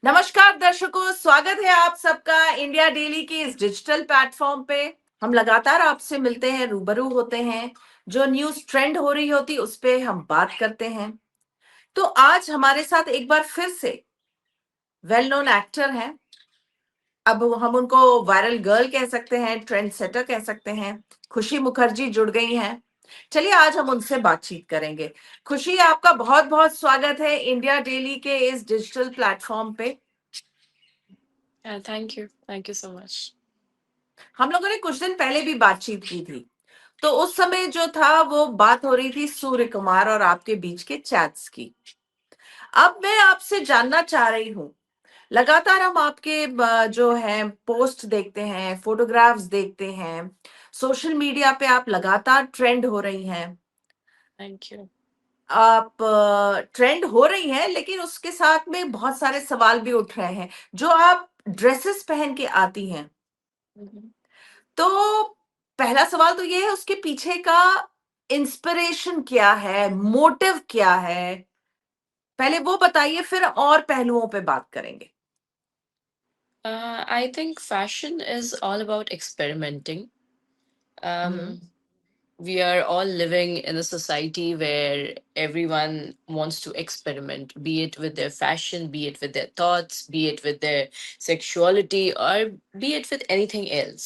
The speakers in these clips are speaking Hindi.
नमस्कार दर्शकों, स्वागत है आप सबका इंडिया डेली के इस डिजिटल प्लेटफॉर्म पे। हम लगातार आपसे मिलते हैं, रूबरू होते हैं, जो न्यूज़ ट्रेंड हो रही होती उस पे हम बात करते हैं। तो आज हमारे साथ एक बार फिर से वेल नोन एक्टर हैं। अब हम उनको वायरल गर्ल कह सकते हैं, ट्रेंड सेटर कह सकते हैं। खुशी मुखर्जी जुड़ गई हैं। चलिए आज हम उनसे बातचीत करेंगे। खुशी, आपका बहुत बहुत स्वागत है इंडिया डेली के इस डिजिटल प्लेटफॉर्म पे। Thank you. Thank you so much. हम लोगों ने कुछ दिन पहले भी बातचीत की थी, तो उस समय जो था वो बात हो रही थी सूर्य कुमार और आपके बीच के चैट्स की। अब मैं आपसे जानना चाह रही हूँ, लगातार हम आपके जो है पोस्ट देखते हैं, फोटोग्राफ्स देखते हैं, सोशल मीडिया पे आप लगातार ट्रेंड हो रही हैं। Thank you. आप ट्रेंड हो रही हैं, लेकिन उसके साथ में बहुत सारे सवाल भी उठ रहे हैं। जो आप ड्रेसेस पहन के आती हैं, Mhm. तो पहला सवाल तो ये है, उसके पीछे का इंस्पिरेशन क्या है, मोटिव क्या है? पहले वो बताइए, फिर और पहलुओं पे बात करेंगे। I think fashion is all about experimenting. Hmm. Um, we are all living in a society where everyone wants to experiment, be it with their fashion, be it with their thoughts, be it with their sexuality, or be it with anything else.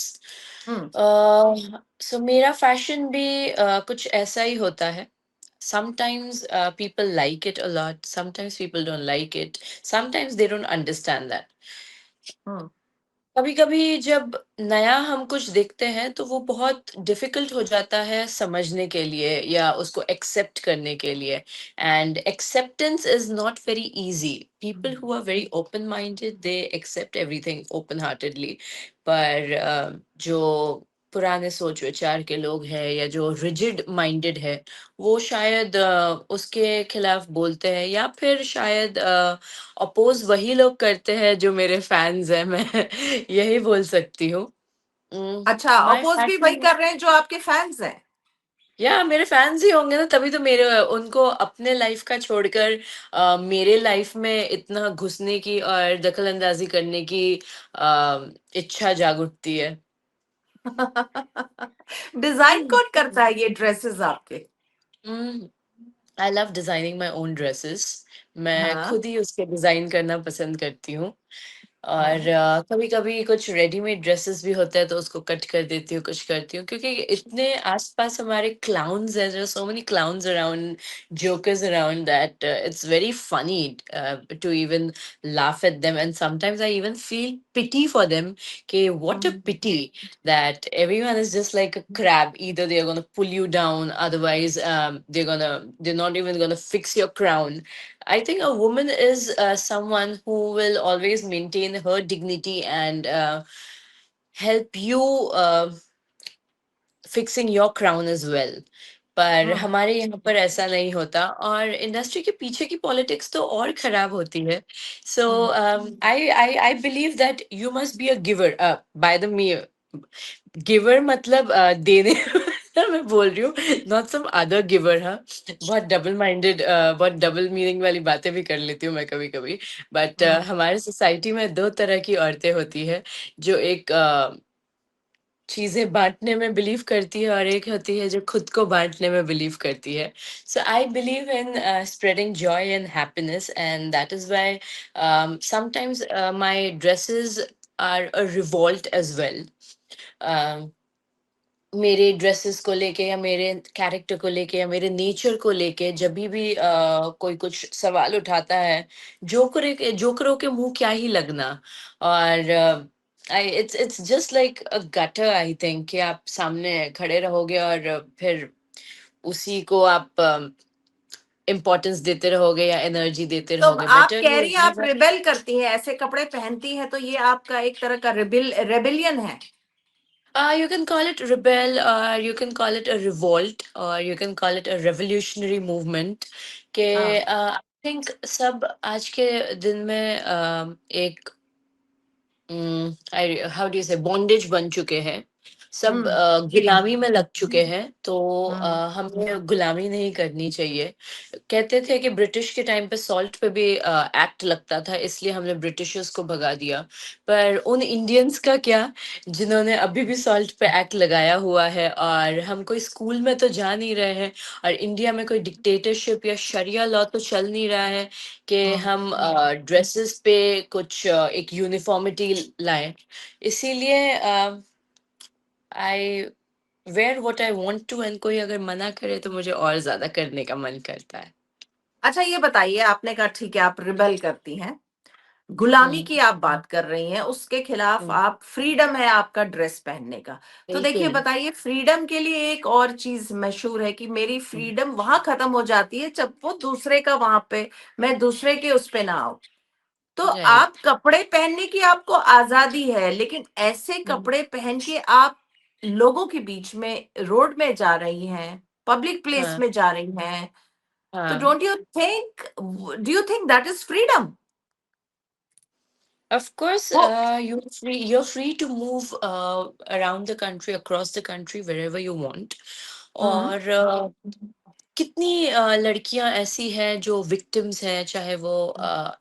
Hmm. Uh, so मेरा fashion भी कुछ ऐसा ही होता है. Sometimes people like it a lot, sometimes people don't like it, sometimes they don't understand that. हम्म। कभी कभी जब नया हम कुछ देखते हैं तो वो बहुत डिफिकल्ट हो जाता है समझने के लिए या उसको एक्सेप्ट करने के लिए. And acceptance is not very easy. People who are very open minded they accept everything open heartedly. पर जो पुराने सोच विचार के लोग हैं या जो रिजिड माइंडेड है वो शायद उसके खिलाफ बोलते हैं या फिर शायद अपोज वही लोग करते हैं जो मेरे फैंस हैं. मैं यही बोल सकती हूँ. अच्छा, माय अपोज भी वही फैशन. कर रहे हैं जो आपके फैंस हैं। या मेरे फैंस ही होंगे ना, तभी तो मेरे उनको अपने लाइफ का छोड़कर मेरे लाइफ में इतना घुसने की और दखल अंदाजी करने की इच्छा जाग उठती है. डिजाइन कौन करता है ये ड्रेसेस आपके? I love designing my own dresses. मैं हाँ। खुद ही उसके डिजाइन करना पसंद करती हूँ. और हाँ। कभी कभी कुछ रेडीमेड ड्रेसेस भी होते हैं तो उसको कट कर देती हूँ, कुछ करती हूँ, क्योंकि इतने आसपास हमारे क्लाउन्स हैं. So many clowns around, jokers around, that it's very funny to even laugh at them, and sometimes I even feel pity for them. Okay, what a hmm. pity that everyone is just like a crab. Either they're gonna pull you down, otherwise they're not even gonna fix your crown. I think a woman is someone who will always maintain her dignity and help you fixing your crown as well. पर हम्म। हमारे यहाँ पर ऐसा नहीं होता और इंडस्ट्री के पीछे की पॉलिटिक्स तो और खराब होती है. So hmm. I I I believe that you must be a giver. By the me, giver मतलब देने मैं बोल रही हूँ, नॉट सम अदर गिवर. हाँ, बहुत डबल माइंडेड, बहुत डबल मीनिंग वाली बातें भी कर लेती हूँ मैं कभी कभी. बट हम्म। हमारे सोसाइटी में दो तरह की औरतें होती है, जो एक चीजें बांटने में बिलीव करती है और एक होती है जो खुद को बांटने में बिलीव करती है. So I believe in spreading joy and happiness, and that is why sometimes my dresses are a revolt as well. मेरे ड्रेसेस को लेके या मेरे कैरेक्टर को लेके या मेरे नेचर को लेके जब भी कोई कुछ सवाल उठाता है, जोकरों के मुंह क्या ही लगना. और I it's just like a gutter, I think, कि आप सामने खड़े रहोगे और फिर उसी को आप इम्पोर्टेंस देते रहोगे या एनर्जी देते तो रहोगे. आप बेटर कह यू रही हैं, आप रिबेल करती हैं, ऐसे कपड़े पहनती हैं, तो ये आपका एक तरह का रेबिलियन है। You can call it rebel, or you can call it a revolt, or you can call it a revolutionary movement. के हाँ। आई थिंक सब आज के दिन में एक हाउ डू यू से बॉन्डेज बन चुके हैं. सब हम्म। गुलामी में लग चुके हैं, तो हम्म। हमें गुलामी नहीं करनी चाहिए। कहते थे कि ब्रिटिश के टाइम पे सॉल्ट पे भी एक्ट लगता था, इसलिए हमने ब्रिटिशर्स को भगा दिया। पर उन इंडियंस का क्या, जिन्होंने अभी भी सॉल्ट पे एक्ट लगाया हुआ है, और हम कोई स्कूल में तो जा नहीं रहे हैं, और इंडिया में कोई डिक्टेटरशिप या शरिया लॉ तो चल नहीं रहा है कि हम्म। हम ड्रेसेस पे कुछ एक यूनिफॉर्मिटी लाएं। इसीलिए I wear what I want to, and कोई अगर मना करे तो मुझे और ज्यादा करने का मन करता है। अच्छा ये बताइए, आपने कहा ठीक है आप रिबेल करती हैं, गुलामी हम्म। की आप बात कर रही हैं, उसके खिलाफ हम्म। आप, फ्रीडम है आपका ड्रेस पहनने का। तो देखिए बिल्कुल। बताइए, फ्रीडम के लिए एक और चीज मशहूर है कि मेरी फ्रीडम वहां खत्म हो जाती है जब वो दूसरे का वहां पे, मैं दूसरे के उस पे ना आऊं। तो आप राइट। कपड़े पहनने की आपको आजादी है, लेकिन ऐसे कपड़े पहन के आप लोगों के बीच में रोड में जा रही हैं, पब्लिक प्लेस हाँ। में जा रही हैं, तो हाँ। Don't you think, do you think that is freedom? Of course, वो you're free to move around the country, across the country, wherever you want. हम्म। और कितनी लड़कियां ऐसी हैं जो विक्टिम्स हैं, चाहे वो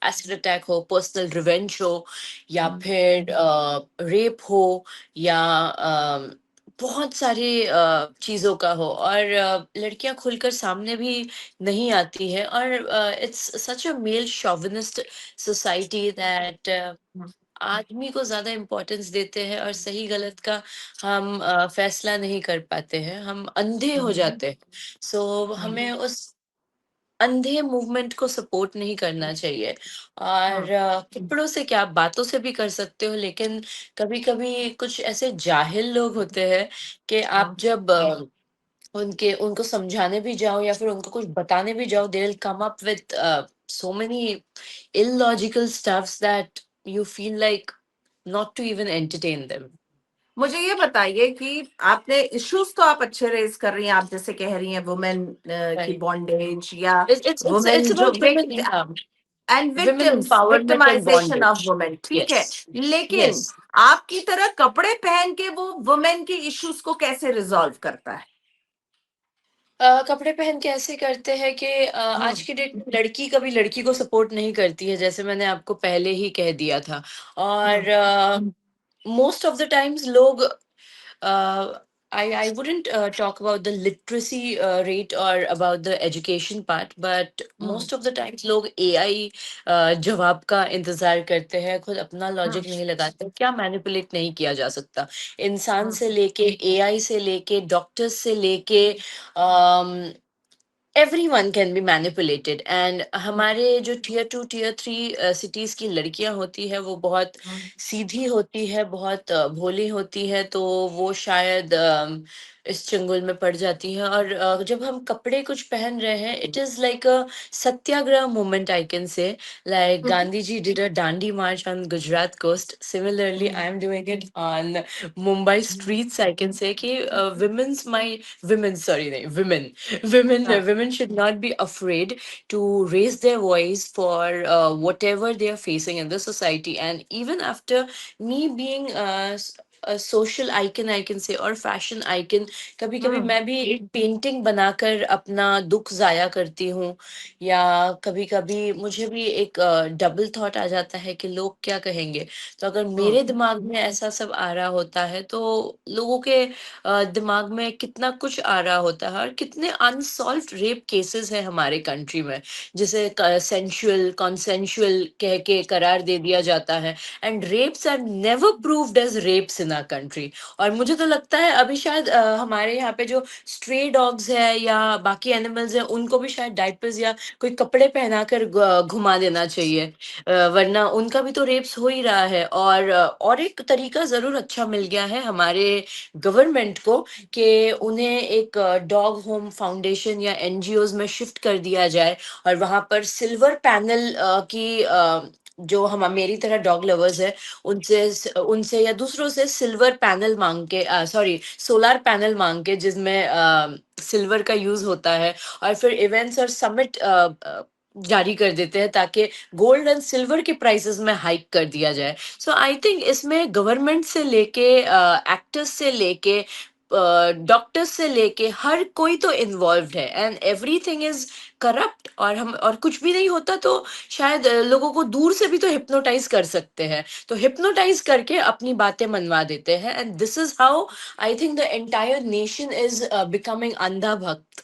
एसिड अटैक हो, पर्सनल रिवेंज हो, या हम्म। फिर रेप हो, या बहुत सारे चीजों का हो, और लड़कियां खुलकर सामने भी नहीं आती है, और it's such a male chauvinist society that आदमी को ज्यादा इम्पोर्टेंस देते हैं, और सही गलत का हम फैसला नहीं कर पाते हैं, हम अंधे हो हम्म। जाते हैं। सो हमें उस अंधे मूवमेंट को सपोर्ट नहीं करना चाहिए। हम्म। और कपड़ों से क्या, आप बातों से भी कर सकते हो, लेकिन कभी कभी कुछ ऐसे जाहिल लोग होते हैं कि आप हम्म। जब उनके उनको समझाने भी जाओ या फिर उनको कुछ बताने भी जाओ, they will come up with so many illogical stuffs that you feel like not to even entertain them. मुझे ये बताइए कि आपने इश्यूज तो आप अच्छे रेज कर रही हैं, आप जैसे कह रही हैं वुमेन की Right. बॉन्डेज, या It's वुमेन जो about women and women victims, empowerment and victimisation of bondage. Women, ठीक है, Yes. लेकिन Yes. आपकी तरह कपड़े पहन के वो वुमेन के इश्यूज को कैसे रिजॉल्व करता है? कपड़े पहन के ऐसे करते हैं कि आज हम्म। की डेट में लड़की कभी लड़की को सपोर्ट नहीं करती है, जैसे मैंने आपको पहले ही कह दिया था। हम्म। और मोस्ट ऑफ द टाइम्स लोग, I wouldn't talk about the literacy rate or about the education part, but hmm. most of the times लोग AI जवाब का इंतजार करते हैं, खुद अपना हम्म। लॉजिक नहीं लगाते। क्या मैनिपुलेट नहीं किया जा सकता, इंसान हम्म। से लेके AI से लेके डॉक्टर्स से लेके everyone can be manipulated. And हमारे जो टीयर 2 टीयर 3 सिटीज की लड़कियां होती है, वो बहुत हम्म। सीधी होती है, बहुत भोली होती है, तो वो शायद इस चंगुल में पड़ जाती है। और जब हम कपड़े कुछ पहन रहे हैं, it is like a satyagraha moment, I can say. Like hmm. Gandhi ji did a Dandi march on Gujarat coast, similarly hmm. I am doing it on Mumbai streets. I can say कि विमेन्स माई विमेन सॉरी नहीं विमेन women हाँ। women should not be afraid to raise their voice for whatever they are facing in the society. And even after me being a social icon, I can say, or fashion icon, कभी कभी हम्म। मैं भी एक पेंटिंग बनाकर अपना दुख जाया करती हूँ, या कभी कभी मुझे भी एक डबल थॉट आ जाता है कि लोग क्या कहेंगे। तो अगर हम्म। मेरे दिमाग में ऐसा सब आ रहा होता है, तो लोगों के दिमाग में कितना कुछ आ रहा होता है, और कितने अनसॉल्व्ड रेप केसेस हैं हमारे कंट्री में, जिसे सेंसुअल कॉन्सेंशुअल कह के करार दे दिया जाता है। And rapes are never proved as rapes in our country. और मुझे तो लगता है अभी शायद हमारे यहाँ पे जो स्ट्रे डॉग्स है या बाकी एनिमल्स हैं, उनको भी शायद डाइपर्स या कोई कपड़े पहनाकर घुमा देना चाहिए। वरना उनका भी तो रेप्स हो ही रहा है। और एक तरीका जरूर अच्छा मिल गया है हमारे गवर्नमेंट को, कि उन्हें एक डॉग होम फाउंडेशन या एनजीओज में शिफ्ट कर दिया जाए, और वहां पर सिल्वर पैनल की जो हम मेरी तरह डॉग लवर्स है, उनसे उनसे या दूसरों से सिल्वर पैनल मांग के, सॉरी, सोलार पैनल मांग के, जिसमें सिल्वर का यूज होता है, और फिर इवेंट्स और समिट जारी कर देते हैं ताकि गोल्ड एंड सिल्वर के प्राइसेस में हाइक कर दिया जाए। सो आई थिंक इसमें गवर्नमेंट से लेके एक्टर्स से लेके डॉक्टर्स से लेके हर कोई तो इन्वॉल्व्ड है, एंड एवरीथिंग इज करप्ट। और हम और कुछ भी नहीं होता तो शायद लोगों को दूर से भी तो हिप्नोटाइज कर सकते हैं, तो हिप्नोटाइज करके अपनी बातें मनवा देते हैं, and this is how I think the entire nation is becoming अंधा भक्त।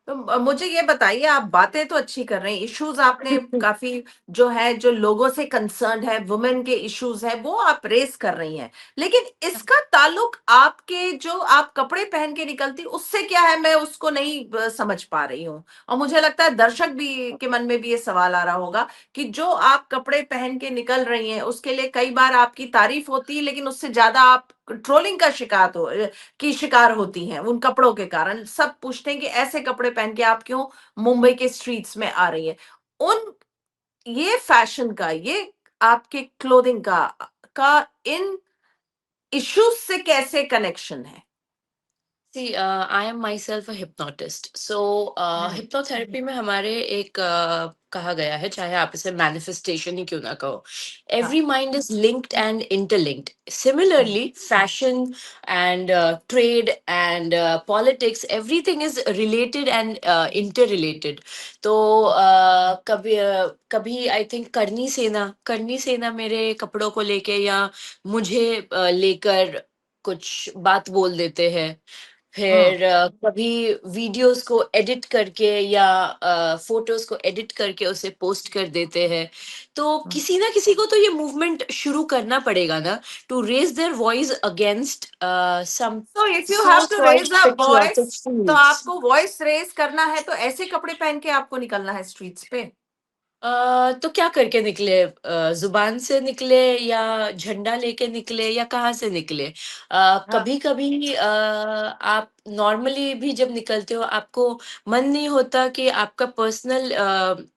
तो मुझे ये बताइए, आप बातें तो अच्छी कर रहे हैं, इश्यूज आपने काफी जो है, जो लोगों से कंसर्न है, वुमेन के इश्यूज है, वो आप रेस कर रही हैं, लेकिन इसका ताल्लुक आपके जो आप कपड़े पहन के निकलती उससे क्या है? मैं उसको नहीं समझ पा रही हूँ। और मुझे लगता है दर्शक भी के मन में भी ये सवाल आ रहा होगा कि जो आप कपड़े पहन के निकल रही हैं उसके लिए कई बार आपकी तारीफ होती है, लेकिन उससे ज्यादा आप ट्रोलिंग का शिकार हो की शिकार होती हैं उन कपड़ों के कारण। सब पूछते हैं कि ऐसे कपड़े पहन के आप क्यों मुंबई के स्ट्रीट्स में आ रही हैं। उन ये फैशन का, ये आपके क्लोथिंग का इन इश्यूज से कैसे कनेक्शन है? See, I am myself a hypnotist. So, hmm. hypnotherapy में हमारे एक कहा गया है, चाहे आप इसे manifestation ही क्यों ना कहो, हाँ। every mind is linked and interlinked. Hmm. Similarly, fashion and trade and politics, everything is related and interrelated. तो कभी I think करनी सेना मेरे कपड़ों को लेके या मुझे लेकर कुछ बात बोल देते हैं। हम्म। फिर कभी वीडियोस को एडिट करके या फोटोज को एडिट करके उसे पोस्ट कर देते हैं। तो हम्म। किसी ना किसी को तो ये मूवमेंट शुरू करना पड़ेगा ना, to raise their voice against some तो if you have so to called raise a voice, patriotic तो फूड्स। आपको वॉइस रेज करना है तो ऐसे कपड़े पहन के आपको निकलना है स्ट्रीट्स पे। तो क्या करके निकले? जुबान से निकले या झंडा लेके निकले या कहाँ से निकले? हाँ। कभी कभी आप नॉर्मली भी जब निकलते हो आपको मन नहीं होता कि आपका पर्सनल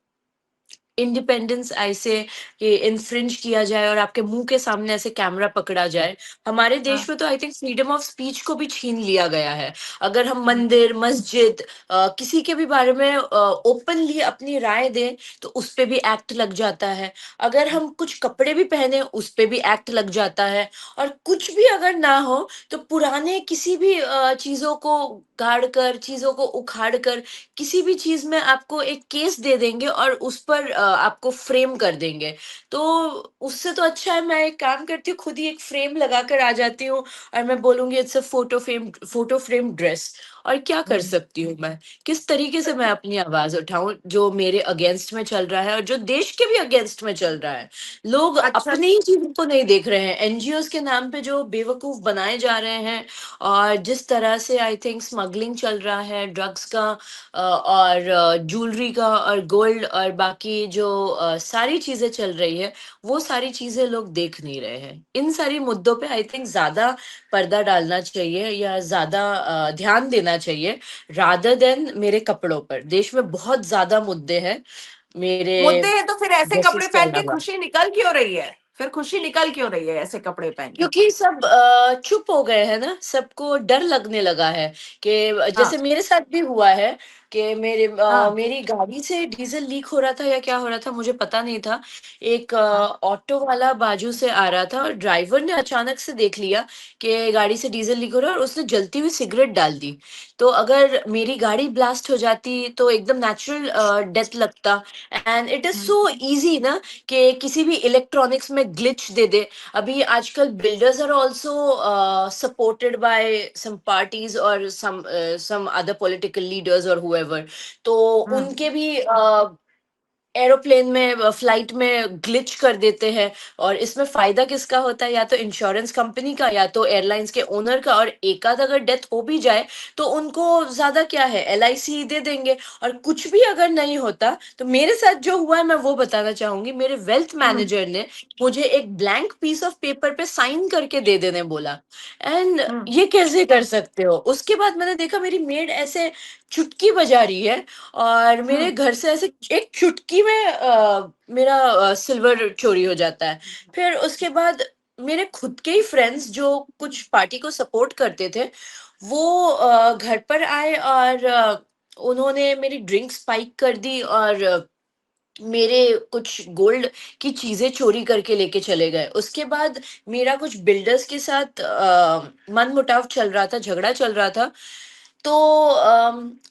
इंडिपेंडेंस ऐसे कि इन्फ्रिंज किया जाए और आपके मुंह के सामने ऐसे कैमरा पकड़ा जाए। हमारे देश हाँ। में तो I think freedom of speech को भी छीन लिया गया है। अगर हम हम्म। मंदिर मस्जिद किसी के भी बारे में ओपनली अपनी राय दें तो उस पे भी एक्ट लग जाता है। अगर हम कुछ कपड़े भी पहने उस पे भी एक्ट लग जाता है। और कुछ भी अगर ना हो तो पुराने किसी भी चीजों को गाड़ कर, चीजों को उखाड़ कर किसी भी चीज में आपको एक केस दे देंगे और उस पर आपको फ्रेम कर देंगे। तो उससे तो अच्छा है मैं एक काम करती हूँ, खुद ही एक फ्रेम लगा कर आ जाती हूँ और मैं बोलूंगी it's a photo frame dress. और क्या कर हम्म। सकती हूँ मैं? किस तरीके से मैं अपनी आवाज उठाऊं जो मेरे अगेंस्ट में चल रहा है और जो देश के भी अगेंस्ट में चल रहा है? लोग अच्छा। अपनी ही चीजों को नहीं देख रहे हैं, एनजीओस के नाम पे जो बेवकूफ बनाए जा रहे हैं। और जिस तरह से आई थिंक स्मगलिंग चल रहा है ड्रग्स का और ज्वेलरी का और गोल्ड और बाकी जो सारी चीजें चल रही है, वो सारी चीजें लोग देख नहीं रहे हैं। इन सारी मुद्दों पे आई थिंक ज्यादा पर्दा डालना चाहिए या ज्यादा ध्यान देना चाहिए, रादर देन मेरे कपड़ों पर। देश में बहुत ज्यादा मुद्दे हैं मेरे मुद्दे हैं तो फिर ऐसे कपड़े ड्रेसेस के पहन के अलावा। खुशी निकल क्यों रही है? फिर खुशी निकल क्यों रही है ऐसे कपड़े पहन के? क्योंकि सब चुप हो गए हैं ना, सबको डर लगने लगा है कि हाँ। जैसे मेरे साथ भी हुआ है कि हाँ। मेरी गाड़ी से डीजल लीक हो रहा था या क्या हो रहा था मुझे पता नहीं था। एक हाँ। ऑटो वाला बाजू से आ रहा था और ड्राइवर ने अचानक से देख लिया कि गाड़ी से डीजल लीक हो रहा है और उसने जलती हुई सिगरेट डाल दी। तो अगर मेरी गाड़ी ब्लास्ट हो जाती तो एकदम नेचुरल डेथ लगता। And it is hmm. So easy ना कि किसी भी इलेक्ट्रॉनिक्स में ग्लिच दे दे। अभी आजकल builders are also supported by some parties or some other political leaders or whoever। तो हम्म। उनके भी एरोप्लेन में फ्लाइट में ग्लिच कर देते हैं। और इसमें फायदा किसका होता है? या तो इंश्योरेंस कंपनी का या तो एयरलाइंस के ओनर का। और एक आध अगर डेथ हो भी जाए तो उनको ज्यादा क्या है, एलआईसी दे देंगे। और कुछ भी अगर नहीं होता तो मेरे साथ जो हुआ है मैं वो बताना चाहूंगी। मेरे वेल्थ हम्म। मैनेजर ने मुझे एक ब्लैंक पीस ऑफ पेपर पे साइन करके दे देने बोला। एंड हम्म। ये कैसे कर सकते हो? उसके बाद मैंने देखा मेरी मेड ऐसे चुटकी बजा रही है और मेरे हम्म। घर से ऐसे एक चुटकी में मेरा सिल्वर चोरी हो जाता है। फिर उसके बाद मेरे खुद के ही फ्रेंड्स जो कुछ पार्टी को सपोर्ट करते थे वो घर पर आए और उन्होंने मेरी ड्रिंक स्पाइक कर दी और मेरे कुछ गोल्ड की चीजें चोरी करके लेके चले गए। उसके बाद मेरा कुछ बिल्डर्स के साथ मनमुटाव चल रहा था, झगड़ा चल रहा था। तो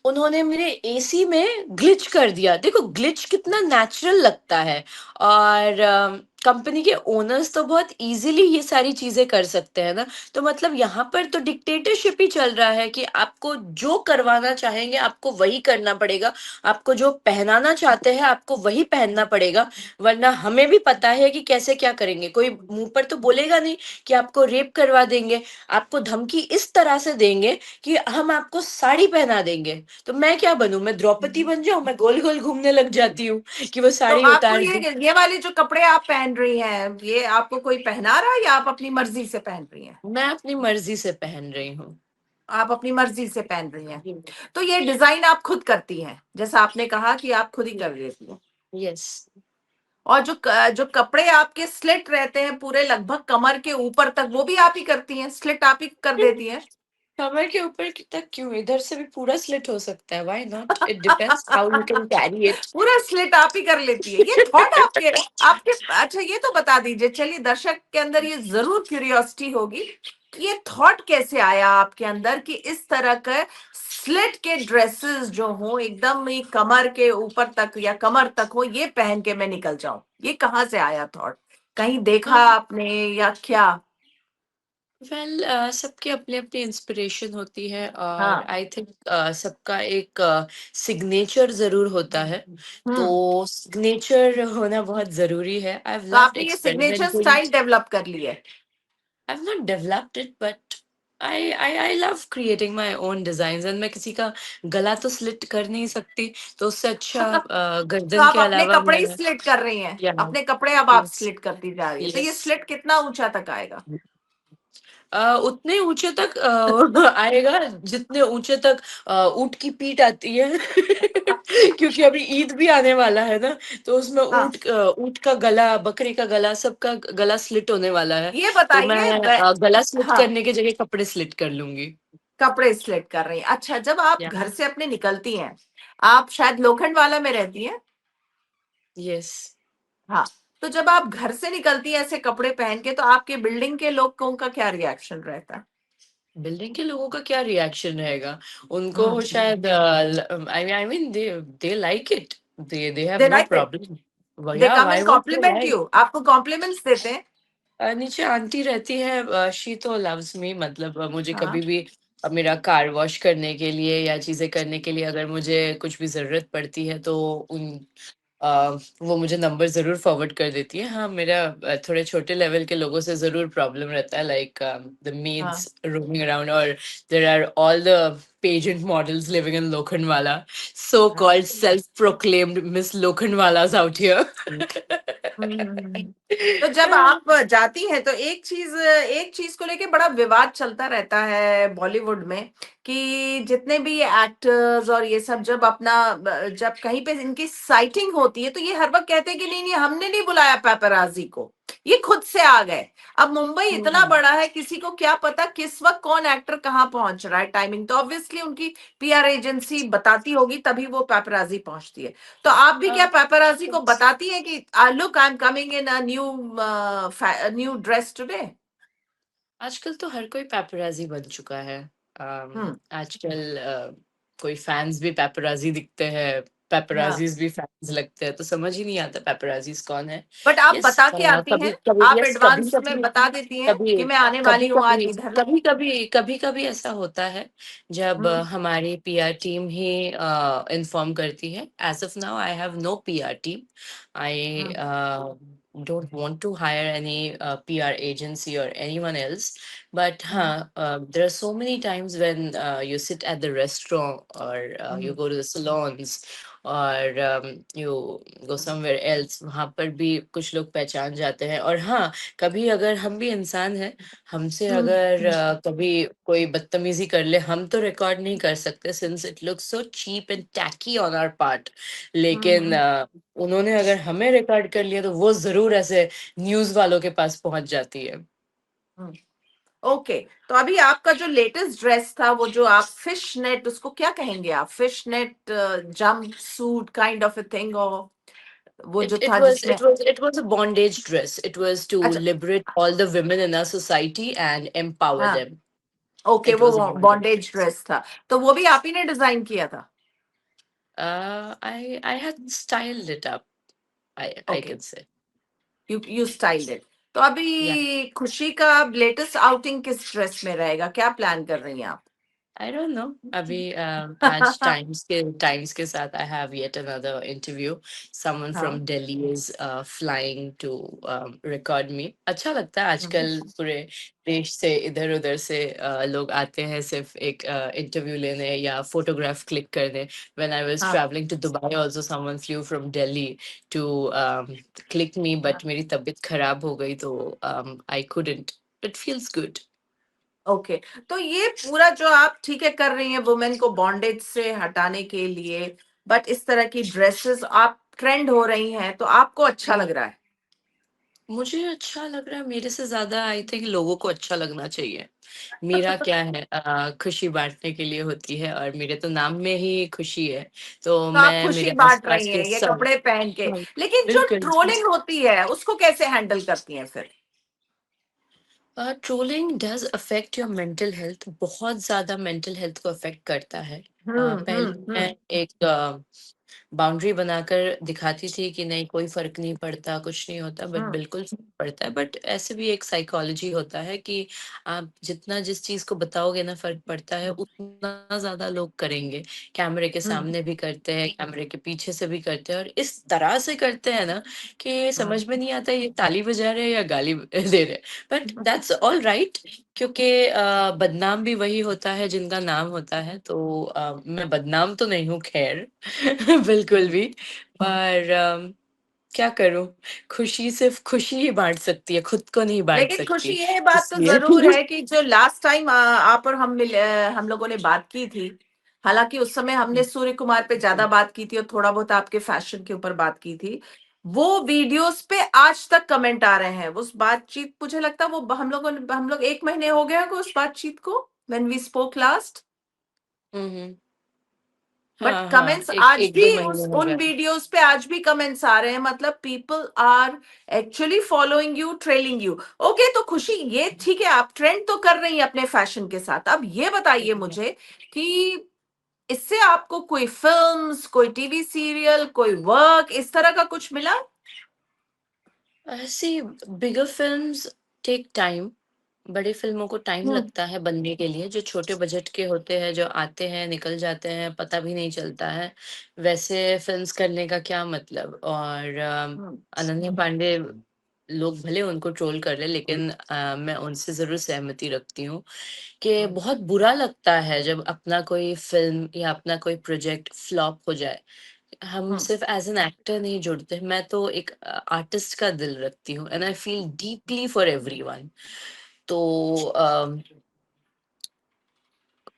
उन्होंने मेरे एसी में ग्लिच कर दिया। देखो ग्लिच कितना नेचुरल लगता है, और कंपनी के ओनर्स तो बहुत इजीली ये सारी चीजें कर सकते हैं ना। तो मतलब यहाँ पर तो डिक्टेटरशिप ही चल रहा है कि आपको जो करवाना चाहेंगे आपको वही करना पड़ेगा, आपको जो पहनाना चाहते हैं आपको वही पहनना पड़ेगा, वरना हमें भी पता है कि कैसे क्या करेंगे। कोई मुंह पर तो बोलेगा नहीं कि आपको रेप करवा देंगे, आपको धमकी इस तरह से देंगे कि हम आपको साड़ी पहना देंगे। तो मैं क्या बनूं, मैं द्रौपदी बन जाऊं, मैं गोल गोल घूमने लग जाती हूँ कि वो तो साड़ी आपको उतार दे। ये वाले जो कपड़े आप पहन रही हैं, ये आपको कोई पहना रहा है या आप अपनी मर्जी से पहन रही हैं? मैं अपनी मर्जी से पहन रही हूँ। आप अपनी मर्जी से पहन रही हैं। तो ये डिजाइन आप खुद करती हैं, जैसा आपने कहा कि आप खुद ही कर लेती हैं। यस। और जो कपड़े आपके स्लिट रहते हैं पूरे लगभग कमर के ऊपर तक, वो भी आप ही करती हैं, स्लिट आप ही कर देती हैं? कमर के ऊपर तक क्यों, इधर से भी पूरा स्लिट हो सकता है, why not, it depends how you can carry it. पूरा स्लिट आप ही कर लेती है। ये थॉट आपके आपके अच्छा, ये तो बता दीजिए, चलिए दर्शक के अंदर ये जरूर क्यूरियोसिटी होगी, ये थॉट कैसे आया आपके अंदर कि इस तरह के स्लिट के ड्रेसेस जो हो एकदम ही कमर के ऊपर तक या कमर तक हो, ये पहन के मैं निकल जाऊं। ये कहाँ से आया थॉट? कहीं देखा आपने या क्या? वेल सबकी अपनी अपनी इंस्पिरेशन होती है, और हाँ। आई थिंक सबका एक सिग्नेचर जरूर होता है। तो हम्म। सिग्नेचर होना बहुत जरूरी है। आई हैव तो लव्ड आपने ये सिग्नेचर एक्सपेरिमेंटिंग। स्टाइल डेवलप कर ली है? I have not developed it, but I love creating my own designs, and मैं किसी का गला तो स्लिट कर नहीं सकती, तो उससे अच्छा तो गर्दन आप के अपने अलावा कपड़े ही मैं। स्लिट कर रही हैं? या। अपने कपड़े अब आप यस। स्लिट करती जा रही है, तो ये यस। स्लिट कितना ऊंचा तक आएगा? उतने ऊंचे तक आएगा जितने ऊंचे तक ऊंट की पीठ आती है। क्योंकि अभी ईद भी आने वाला है ना, तो उसमें हाँ। ऊंट का गला, बकरे का गला, सबका गला स्लिट होने वाला है। ये तो मैं बताइए गला स्लिट हाँ, करने की जगह कपड़े स्लिट कर लूंगी। कपड़े स्लिट कर रही हैं। अच्छा, जब आप या। घर से अपने निकलती हैं, आप शायद लोखंड वाला में रहती हैं? यस। हाँ। तो जब आप घर से निकलती हैं ऐसे कपड़े पहन के, तो आपके बिल्डिंग के लोगों का क्या रिएक्शन रहता है? बिल्डिंग के लोगों का क्या रिएक्शन रहेगा? उनको हम्म। शायद I mean they like it, they have they know like it? Problem. They या, come why and won't they compliment like? You? आपको कॉम्प्लीमेंट्स देते हैं? नीचे आंटी रहती है, शी तो लव्स मी, मतलब मुझे हाँ। कभी भी मेरा कार वॉश करने के लिए या चीजें करने के लिए अगर मुझे कुछ भी जरूरत पड़ती है तो उन वो मुझे नंबर जरूर फॉरवर्ड कर देती है। हाँ, मेरा थोड़े छोटे लेवल के लोगों से जरूर प्रॉब्लम रहता है, लाइक द हाँ। मेड्स रोमिंग अराउंड, और there are all the pageant models living in Lokhandwala, so हाँ। Called self proclaimed miss Lokhandwalas out hmm. तो जब हियर। आप जाती हैं तो एक चीज को लेके बड़ा विवाद चलता रहता है बॉलीवुड में, कि जितने भी एक्टर्स और ये सब जब जब कहीं पे इनकी साइटिंग होती है, तो ये हर वक्त कहते हैं कि नहीं नहीं, हमने नहीं बुलाया पेपराजी को, ये खुद से आ गए। अब मुंबई इतना बड़ा है, किसी को क्या पता किस वक्त कौन एक्टर कहाँ पहुंच रहा है। टाइमिंग तो ऑब्वियसली उनकी पीआर एजेंसी बताती होगी, तभी वो पेपराजी पहुंचती है। तो आप भी क्या पेपराजी को बताती हैं कि look, I am coming in a new dress today? आजकल तो हर कोई पैपराजी बन चुका है। हम्म। आजकल कोई फैंस भी पैपराजी दिखते हैं, हाँ। पैपराजीज भी फैंस लगते हैं, तो समझ ही नहीं आता पैपराजीज कौन है। बट आप यस, बता के आती कभी हैं? कभी, आप यस, कभी एडवांस में कभी, बता देती हैं कभी कि मैं आने वाली कभी हूँ आज कभी, इधर? कभी कभी, कभी कभी ऐसा होता है जब हम्म। हमारी पीआर टीम ही इन्फॉर्म करती है। As of now I have no PR team. I hmm. don't want to hire any PR agency or anyone else. But hmm. there are so many times when you sit at the restaurant, or you hmm. go to the salons, और you go somewhere else, वहाँ पर भी कुछ लोग पहचान जाते हैं। और हाँ, कभी अगर हम भी इंसान हैं, हमसे हम्म। अगर कभी कोई बदतमीजी कर ले, हम तो रिकॉर्ड नहीं कर सकते since it looks so cheap and tacky on our part. लेकिन हम्म। उन्होंने अगर हमें रिकॉर्ड कर लिया तो वो जरूर ऐसे न्यूज वालों के पास पहुंच जाती है। हम्म। ओके, तो अभी आपका जो लेटेस्ट ड्रेस था, वो जो आप फिश नेट, उसको क्या कहेंगे आप, fish net jump suit kind of a thing, और वो जो It it था was जिसमें, it was it was a bondage dress. It was to अच्छा, liberate all the women in our society and empower हाँ, them. ओके, It वो was a bondage. Bondage dress था, तो वो भी आप ही ने डिजाइन किया था? I had styled it up. I okay, can say. You styled it. तो Yeah. अभी खुशी का लेटेस्ट आउटिंग किस ड्रेस में रहेगा, क्या प्लान कर रही हैं आप? I don't know. अभी आज टाइम्स के साथ I have yet another interview. Someone from हाँ, Delhi is flying to record me. अच्छा लगता है आजकल पूरे देश से इधर उधर से लोग आते हैं सिर्फ एक इंटरव्यू लेने या फोटोग्राफ क्लिक करने. When I was हाँ, traveling to Dubai, also someone flew from Delhi to click me, but मेरी तबीयत खराब हो गई तो I couldn't. It feels good. Okay, तो ये पूरा जो आप ठीक है कर रही हैं वुमेन को बॉन्डेज से हटाने के लिए, बट इस तरह की ड्रेसेस आप ट्रेंड हो रही हैं, तो आपको अच्छा लग रहा है? मुझे अच्छा लग रहा है, मेरे से ज़्यादा आई थिंक लोगों को अच्छा लगना चाहिए। मेरा क्या है, खुशी बाँटने के लिए होती है और मेरे तो नाम में ही खुशी है। तो तो आप मैं खुशी मेरे बांट आस-पास रही के हैं ये सब। कपड़े पहन के, हाँ, लेकिन जो बिल्कुल। ट्रोलिंग होती है उसको कैसे हैंडल करती हैं फिर? Trolling does affect your mental health, बहुत ज़्यादा मेंटल हेल्थ को अफ़ेक्ट करता है। पहले मैं एक बाउंड्री बनाकर दिखाती थी कि नहीं कोई फ़र्क नहीं पड़ता, कुछ नहीं होता, बट हम्म, बिल्कुल फ़र्क पड़ता है। बट ऐसे भी एक साइकोलॉजी होता है कि आप जितना जिस चीज़ को बताओगे ना फ़र्क पड़ता है, उतना ज़्यादा लोग करेंगे। कैमरे के हम्म, सामने भी करते हैं, कैमरे के पीछे से भी करते हैं और इस तरह से करते हैं ना कि हम्म, समझ में नहीं आता ये ताली बजा रहे हैं या गाली दे रहे हैं। बट दैट्स ऑलराइट, क्योंकि बदनाम भी वही होता है जिनका नाम होता है। तो मैं बदनाम तो नहीं हूँ खैर बिल्कुल भी। पर क्या करूँ? खुशी सिर्फ़ खुशी ही बाँट सकती है, खुद को नहीं बाँट लेकिन खुशी सकती। ये बात तो इसलिए जरूर है कि जो लास्ट टाइम आप और हम मिले, हम लोगों ने बात की थी, हालांकि उस समय हमने सूर्य कुमार पे ज्यादा बात की थी और थोड़ा बहुत आपके फैशन के ऊपर बात की थी, वो वीडियोस पे आज तक कमेंट आ रहे हैं। उस बातचीत, मुझे लगता है वो हम लोग 1 महीने हो गया होगा उस बातचीत को, when we spoke last, hmm, hmm. But हाँ, हाँ, कमेंट्स एक आज 1-2 भी महीने उस हो उन गए। वीडियोस पे आज भी कमेंट्स आ रहे हैं, मतलब people are actually following you, trailing you. Okay, तो खुशी ये ठीक है, आप ट्रेंड तो कर रही हैं अपने फैशन के साथ, अब ये बताइए मुझे कि इससे आपको कोई फिल्म्स, कोई टीवी सीरियल, कोई वर्क इस तरह का कुछ मिला? सी बिगर फ़िल्म्स टेक टाइम। बड़ी फ़िल्मों को टाइम हम्म, लगता है बनने के लिए, जो छोटे बजट के होते हैं, जो आते हैं, निकल जाते हैं, पता भी नहीं चलता है, वैसे फ़िल्म्स करने का क्या मतलब? और हम्म, अनन्या पांडे, लोग भले उनको ट्रोल कर लें, लेकिन मैं उनसे ज़रूर सहमति रखती हूँ कि हम्म, बहुत बुरा लगता है जब अपना कोई फ़िल्म या अपना कोई प्रोजेक्ट फ्लॉप हो जाए। हम हम्म, सिर्फ़ एज़ एन एक्टर नहीं जुड़ते, मैं तो एक आर्टिस्ट का दिल रखती हूँ and I feel deeply for everyone. तो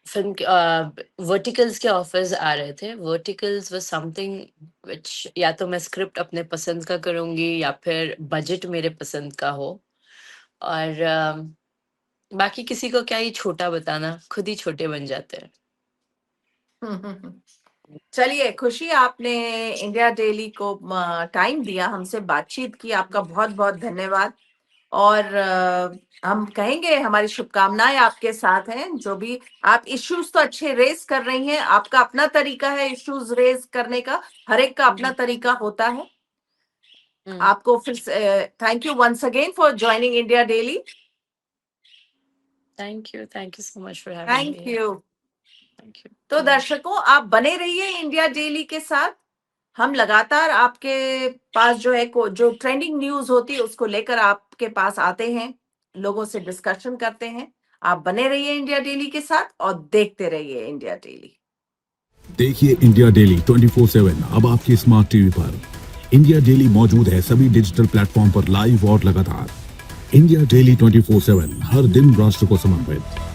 फ़िल्म के वर्टिकल्स के ऑफ़र्स आ रहे थे। वर्टिकल्स वाज़ समथिंग व्हिच, या तो मैं स्क्रिप्ट अपने पसंद का करूँगी या फिर बजट मेरे पसंद का हो। और बाकी किसी को क्या ही छोटा बताना, खुद ही छोटे बन जाते हैं। हम्म। चलिए खुशी, आपने इंडिया डेली को टाइम दिया, हमसे बातचीत की, आपका बहुत बहुत धन्यवाद। और हम कहेंगे हमारी शुभकामनाएं आपके साथ हैं, जो भी आप इश्यूज तो अच्छे रेस कर रही हैं, आपका अपना तरीका है इश्यूज रेस करने का, हर एक का अपना हुँ, तरीका होता है। हुँ। आपको फिर से thank you once again for joining India Daily. Thank you so much for having me thank here. You. Thank you. तो बाय। दर्शकों, आप बने रहिए इंडिया डेली के साथ, हम लगातार आपके पास जो है जो ट्रेंडिंग न्यूज होती है उसको लेकर आपके पास आते हैं, लोगों से डिस्कशन करते हैं। आप बने रहिए इंडिया डेली के साथ और देखते रहिए इंडिया डेली। देखिए इंडिया डेली 24/7 अब आपके स्मार्ट टीवी पर। इंडिया डेली मौजूद है सभी डिजिटल प्लेटफॉर्म पर लाइव और लगातार। इंडिया डेली 24/7 हर दिन राष्ट्र को समर्पित।